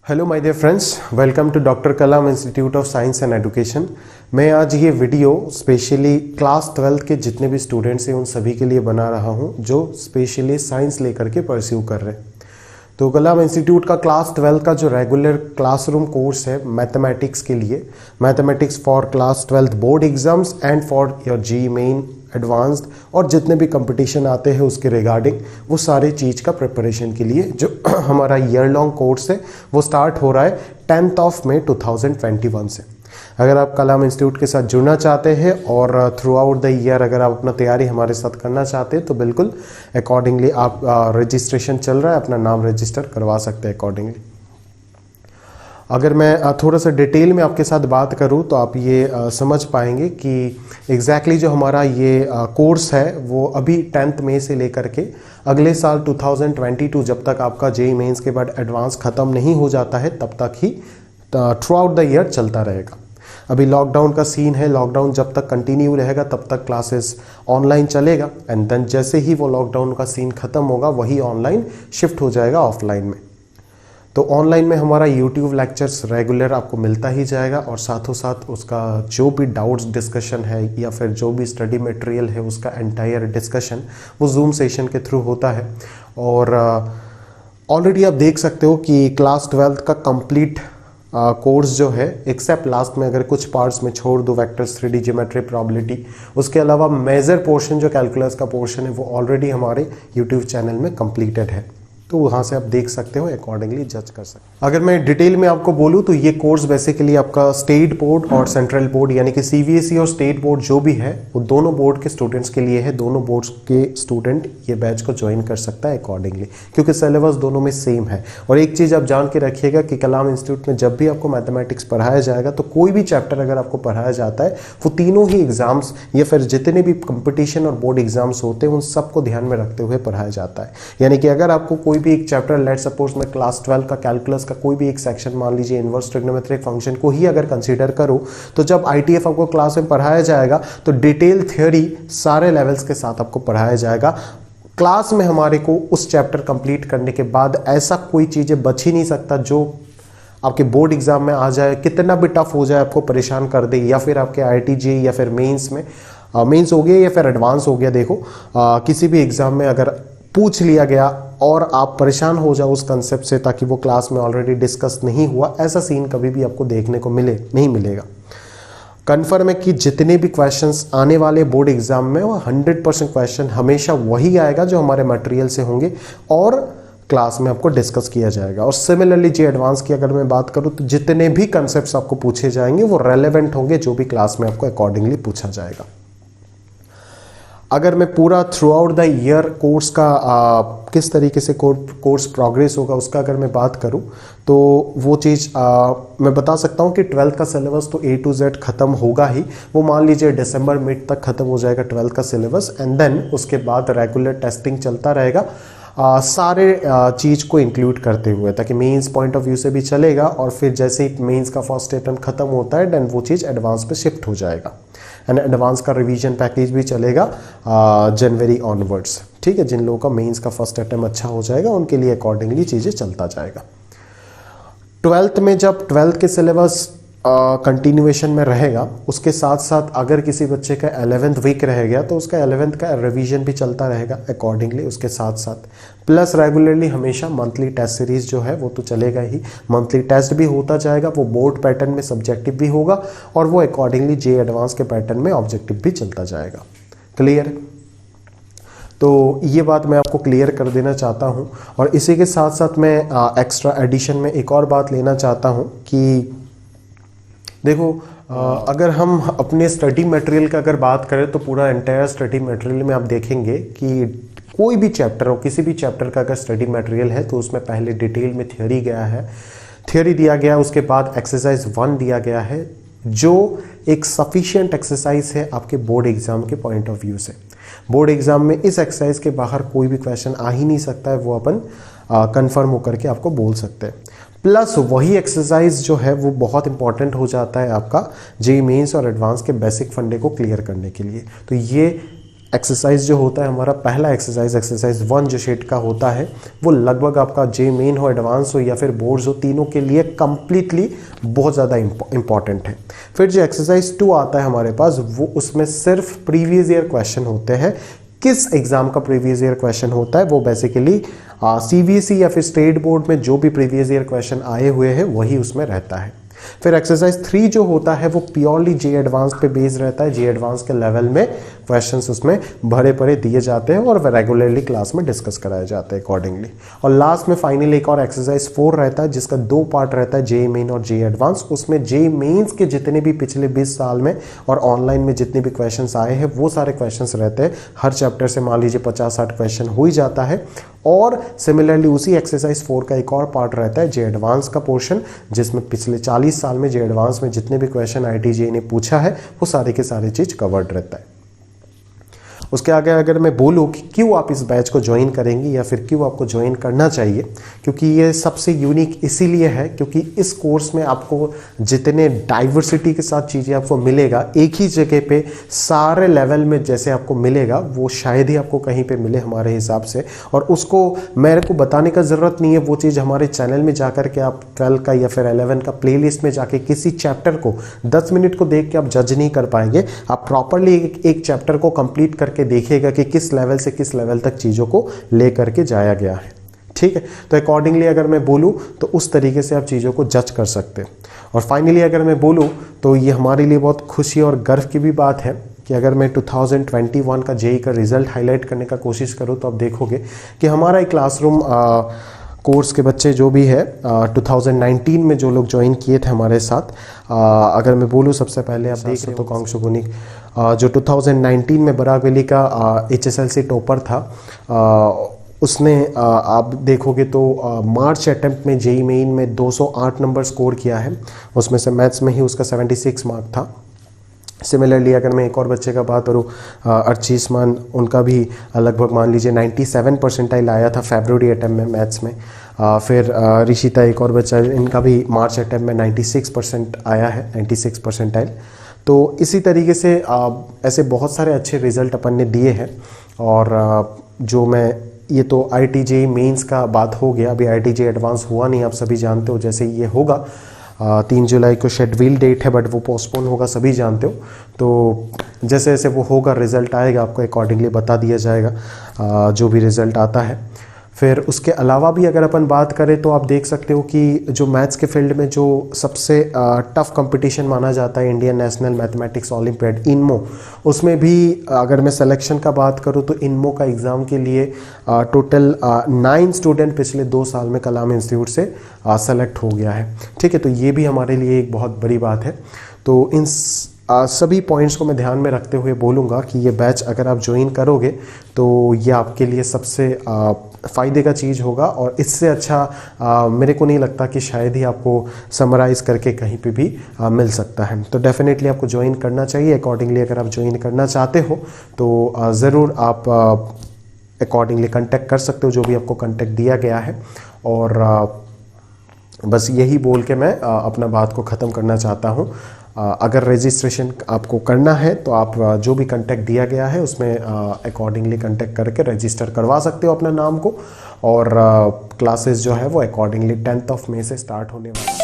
Hello my dear friends, welcome to doctor Kalam institute of science and education. मैं आज ये video specially class 12 के जितने भी स्टूडेंट्स हैं उन सभी के लिए बना रहा हूँ जो स्पेशली साइंस लेकर के परस्यू कर रहे हैं। तो कलाम इंस्टीट्यूट का क्लास 12 का जो रेगुलर क्लासरूम कोर्स है मैथमेटिक्स के लिए, mathematics for class 12 board exams and for your JEE Main advanced और जितने भी कंपटीशन आते हैं उसके रिगार्डिंग, वो सारे चीज़ का प्रिपरेशन के लिए जो हमारा ईयर लॉन्ग कोर्स है वो स्टार्ट हो रहा है 10 मई 2021 से। अगर आप कलाम इंस्टीट्यूट के साथ जुड़ना चाहते हैं और थ्रू आउट द ईयर अगर आप अपना तैयारी हमारे साथ करना चाहते हैं तो बिल्कुल अकॉर्डिंगली आप रजिस्ट्रेशन चल रहा है, अपना नाम रजिस्टर करवा सकते हैं अकॉर्डिंगली। अगर मैं थोड़ा सा डिटेल में आपके साथ बात करूं तो आप ये समझ पाएंगे कि एग्जैक्टली जो हमारा ये कोर्स है वो अभी 10 मई से लेकर के अगले साल 2022 जब तक आपका जेईई मेंस के बाद एडवांस ख़त्म नहीं हो जाता है तब तक ही थ्रू आउट द ईयर चलता रहेगा। अभी लॉकडाउन का सीन है, लॉकडाउन जब तक कंटिन्यू रहेगा तब तक क्लासेस ऑनलाइन चलेगा एंड देन जैसे ही वो लॉकडाउन का सीन ख़त्म होगा वही ऑनलाइन शिफ्ट हो जाएगा ऑफलाइन में। तो ऑनलाइन में हमारा यूट्यूब लेक्चर्स रेगुलर आपको मिलता ही जाएगा और साथों साथ उसका जो भी डाउट्स डिस्कशन है या फिर जो भी स्टडी मटेरियल है उसका एंटायर डिस्कशन वो जूम सेशन के थ्रू होता है। और ऑलरेडी आप देख सकते हो कि क्लास 12 का कंप्लीट कोर्स जो है एक्सेप्ट लास्ट में अगर कुछ पार्ट्स में छोड़ दो वेक्टर्स 3D ज्योमेट्री प्रोबेबिलिटी, उसके अलावा मेजर पोर्शन जो कैलकुलस का पोर्शन है वो ऑलरेडी हमारे यूट्यूब चैनल में कंप्लीटेड है। तो वहाँ से आप देख सकते हो, अकॉर्डिंगली जज कर सकते हो। अगर मैं डिटेल में आपको बोलूँ तो ये कोर्स बेसिकली आपका स्टेट बोर्ड और सेंट्रल बोर्ड यानी कि सीबीएसई और स्टेट बोर्ड जो भी है वो दोनों बोर्ड के स्टूडेंट्स के लिए है। दोनों बोर्ड्स के स्टूडेंट ये बैच को ज्वाइन कर सकता है अकॉर्डिंगली, क्योंकि सिलेबस दोनों में सेम है। और एक चीज़ आप जान के रखिएगा कि कलाम इंस्टीट्यूट में जब भी आपको मैथमेटिक्स पढ़ाया जाएगा तो कोई भी चैप्टर अगर आपको पढ़ाया जाता है वो तीनों ही एग्जाम्स या फिर जितने भी कंपटीशन और बोर्ड एग्जाम्स होते हैं उन सबको ध्यान में रखते हुए पढ़ाया जाता है। यानी कि अगर आपको कोई भी एक चैप्टर, लेट सपोज मैं क्लास 12 का कैलकुलस का कोई भी एक सेक्शन मान लीजिए इनवर्स ट्रिग्नोमेट्रिक फंक्शन को ही अगर कंसीडर करूं तो जब आईटीएफ आपको क्लास में पढ़ाया जाएगा तो डिटेल थ्योरी सारे लेवल्स के साथ आपको पढ़ाया जाएगा। क्लास में हमारे को उस चैप्टर कंप्लीट करने के बाद ऐसा कोई चीज़ें बच ही नहीं सकता जो आपके बोर्ड एग्जाम में आ जाए, कितना भी टफ हो जाए आपको परेशान कर दे, या फिर आपके आईआईटी जेईई या फिर मेंस में मेंस हो गया या फिर एडवांस हो गया। देखो किसी भी एग्जाम में अगर पूछ लिया गया और आप परेशान हो जाओ उस कंसेप्ट से ताकि वो क्लास में ऑलरेडी डिस्कस नहीं हुआ, ऐसा सीन कभी भी आपको देखने को नहीं मिलेगा। कन्फर्म है कि जितने भी क्वेश्चंस आने वाले बोर्ड एग्जाम में वो 100% क्वेश्चन हमेशा वही आएगा जो हमारे मटेरियल से होंगे और क्लास में आपको डिस्कस किया जाएगा। और सिमिलरली जी एडवांस की अगर मैं बात करूँ तो जितने भी कंसेप्ट आपको पूछे जाएंगे वो रेलेवेंट होंगे जो भी क्लास में आपको अकॉर्डिंगली पूछा जाएगा। अगर मैं पूरा through out the year course का किस तरीके से कोर्स प्रोग्रेस होगा उसका अगर मैं बात करूं तो वो चीज़ मैं बता सकता हूं कि 12th का सिलेबस तो A to Z ख़त्म होगा ही। वो मान लीजिए दिसंबर मिड तक ख़त्म हो जाएगा 12th का सिलेबस एंड देन उसके बाद रेगुलर टेस्टिंग चलता रहेगा सारे चीज़ को इंक्लूड करते हुए, ताकि मेंस पॉइंट ऑफ व्यू से भी चलेगा और फिर जैसे ही मेंस का फर्स्ट अटेम्प्ट ख़त्म होता है देन वो चीज़ एडवांस पे शिफ्ट हो जाएगा एंड एडवांस का रिवीजन पैकेज भी चलेगा जनवरी ऑनवर्ड्स। ठीक है, जिन लोगों का मेंस का फर्स्ट अटेम्प्ट अच्छा हो जाएगा उनके लिए अकॉर्डिंगली चीज़ें चलता जाएगा। 12th में जब 12th के सिलेबस कंटिन्यूएशन में रहेगा उसके साथ साथ अगर किसी बच्चे का 11th वीक रह गया तो उसका 11th का रिवीजन भी चलता रहेगा अकॉर्डिंगली उसके साथ साथ। प्लस रेगुलरली हमेशा मंथली टेस्ट सीरीज जो है वो तो चलेगा ही, मंथली टेस्ट भी होता जाएगा, वो बोर्ड पैटर्न में सब्जेक्टिव भी होगा और वो अकॉर्डिंगली जे एडवांस के पैटर्न में ऑब्जेक्टिव भी चलता जाएगा। क्लियर है? तो ये बात मैं आपको क्लियर कर देना चाहता हूँ। और इसी के साथ साथ मैं एक्स्ट्रा एडिशन में एक और बात लेना चाहता हूँ कि देखो अगर हम अपने स्टडी मटेरियल का अगर बात करें तो पूरा एंटायर स्टडी मटेरियल में आप देखेंगे कि कोई भी चैप्टर हो, किसी भी चैप्टर का अगर स्टडी मटेरियल है तो उसमें पहले डिटेल में थ्योरी गया है, थ्योरी दिया गया, उसके बाद एक्सरसाइज 1 दिया गया है जो एक सफिशिएंट एक्सरसाइज है आपके बोर्ड एग्जाम के पॉइंट ऑफ व्यू से। बोर्ड एग्जाम में इस एक्सरसाइज के बाहर कोई भी क्वेश्चन आ ही नहीं सकता है, वो अपन कंफर्म होकर के आपको बोल सकते हैं। प्लस वही एक्सरसाइज जो है वो बहुत इंपॉर्टेंट हो जाता है आपका जेईई मेंस और एडवांस के बेसिक फंडे को क्लियर करने के लिए। तो ये एक्सरसाइज जो होता है हमारा पहला एक्सरसाइज 1 जो शेड का होता है वो लगभग आपका जे मेन हो, एडवांस हो या फिर बोर्ड्स हो, तीनों के लिए कंप्लीटली बहुत ज़्यादा इंपॉर्टेंट है। फिर जो एक्सरसाइज 2 आता है हमारे पास वो उसमें सिर्फ प्रीवियस ईयर क्वेश्चन होते हैं। किस एग्जाम का प्रीवियस ईयर क्वेश्चन होता है वो बेसिकली सीबीएसई या फिर स्टेट बोर्ड में जो भी प्रीवियस ईयर क्वेश्चन आए हुए हैं वही उसमें रहता है। फिर एक्सरसाइज 3 जो होता है वो प्योरली जे एडवांस पे बेस्ड रहता है। जे एडवांस के लेवल में क्वेश्चंस उसमें भरे पड़े दिए जाते हैं और रेगुलरली क्लास में डिस्कस कराए जाते हैं अकॉर्डिंगली। और लास्ट में फाइनल एक और एक्सरसाइज 4 रहता है जिसका 2 पार्ट रहता है, जे मेन और जे एडवांस। उसमें जे मेन्स के जितने भी पिछले 20 साल में और ऑनलाइन में जितने भी क्वेश्चंस आए हैं वो सारे क्वेश्चंस रहते हैं। हर चैप्टर से मान लीजिए 50-60 क्वेश्चन हो ही जाता है। और सिमिलरली उसी एक्सरसाइज 4 का एक और पार्ट रहता है जे एडवांस का पोर्शन, जिसमें पिछले 40 साल में जे एडवांस में जितने भी क्वेश्चन आईटीजे ने पूछा है वो सारे के सारे चीज कवर्ड रहता है। उसके आगे अगर मैं बोलूँ कि क्यों आप इस बैच को ज्वाइन करेंगे या फिर क्यों आपको ज्वाइन करना चाहिए, क्योंकि ये सबसे यूनिक इसीलिए है क्योंकि इस कोर्स में आपको जितने डाइवर्सिटी के साथ चीज़ें आपको मिलेगा एक ही जगह पे सारे लेवल में जैसे आपको मिलेगा वो शायद ही आपको कहीं पे मिले हमारे हिसाब से। और उसको मेरे को बताने का ज़रूरत नहीं है, वो चीज़ हमारे चैनल में जाकर के आप 12 का या फिर 11 का प्लेलिस्ट में जाके किसी चैप्टर को 10 मिनट को देख के आप जज नहीं कर पाएंगे। आप प्रॉपरली एक चैप्टर को कंप्लीट करके देखिएगा कि किस लेवल से किस लेवल तक चीज़ों को ले करके जाया गया है। ठीक है, तो अकॉर्डिंगली अगर मैं बोलूँ तो उस तरीके से आप चीज़ों को जज कर सकते हैं। और फाइनली अगर मैं बोलूँ तो ये हमारे लिए बहुत खुशी और गर्व की भी बात है कि अगर मैं 2021 का जेईई का रिजल्ट हाईलाइट करने का कोशिश करूँ तो आप देखोगे कि हमारा एक क्लासरूम कोर्स के बच्चे जो भी है 2019 में जो लोग ज्वाइन किए थे हमारे साथ, अगर मैं बोलूँ सबसे पहले आप देख रहे हो तो कांगशु गुनिक जो 2019 में बराक वैली का HSLC टॉपर था, उसने आप देखोगे तो मार्च अटेम्प्ट में जेईई मेन में 208 नंबर स्कोर किया है। उसमें से मैथ्स में ही उसका 76 मार्क था। सिमिलरली अगर मैं एक और बच्चे का बात करूँ अर्चीस मान, उनका भी लगभग मान लीजिए 97 परसेंटाइल आया था फरवरी अटेम्प्ट में मैथ्स में। फिर ऋषिता एक और बच्चा, इनका भी मार्च अटेम्प्ट में 96% आया है, 96 परसेंटाइल। तो इसी तरीके से ऐसे बहुत सारे अच्छे रिज़ल्ट अपन ने दिए हैं। और जो मैं ये तो IIT-JEE मेंस का बात हो गया, अभी IIT-JEE एडवांस हुआ नहीं, आप सभी जानते हो। जैसे ये होगा 3 जुलाई को शेड्यूल डेट है बट वो पोस्टपोन होगा, सभी जानते हो। तो जैसे जैसे वो होगा रिज़ल्ट आएगा आपको अकॉर्डिंगली बता दिया जाएगा जो भी रिज़ल्ट आता है। फिर उसके अलावा भी अगर अपन बात करें तो आप देख सकते हो कि जो मैथ्स के फील्ड में जो सबसे टफ कंपटीशन माना जाता है इंडियन नेशनल मैथमेटिक्स ओलंपियाड इनमो, उसमें भी अगर मैं सिलेक्शन का बात करूं तो इनमो का एग्ज़ाम के लिए टोटल 9 स्टूडेंट पिछले 2 साल में कलाम इंस्टीट्यूट से सेलेक्ट हो गया है। ठीक है, तो ये भी हमारे लिए एक बहुत बड़ी बात है। तो इन सभी पॉइंट्स को मैं ध्यान में रखते हुए बोलूँगा कि ये बैच अगर आप ज्वाइन करोगे तो ये आपके लिए सबसे फ़ायदे का चीज़ होगा। और इससे अच्छा मेरे को नहीं लगता कि शायद ही आपको समराइज़ करके कहीं पे भी मिल सकता है। तो डेफिनेटली आपको ज्वाइन करना चाहिए। अकॉर्डिंगली अगर आप ज्वाइन करना चाहते हो तो ज़रूर आप अकॉर्डिंगली कांटेक्ट कर सकते हो, जो भी आपको कांटेक्ट दिया गया है। और बस यही बोल के मैं अपना बात को ख़त्म करना चाहता हूँ। अगर रजिस्ट्रेशन आपको करना है तो आप जो भी कांटेक्ट दिया गया है उसमें अकॉर्डिंगली कांटेक्ट करके रजिस्टर करवा सकते हो अपना नाम को। और क्लासेस जो है वो अकॉर्डिंगली 10th ऑफ मई से स्टार्ट होने वाली है।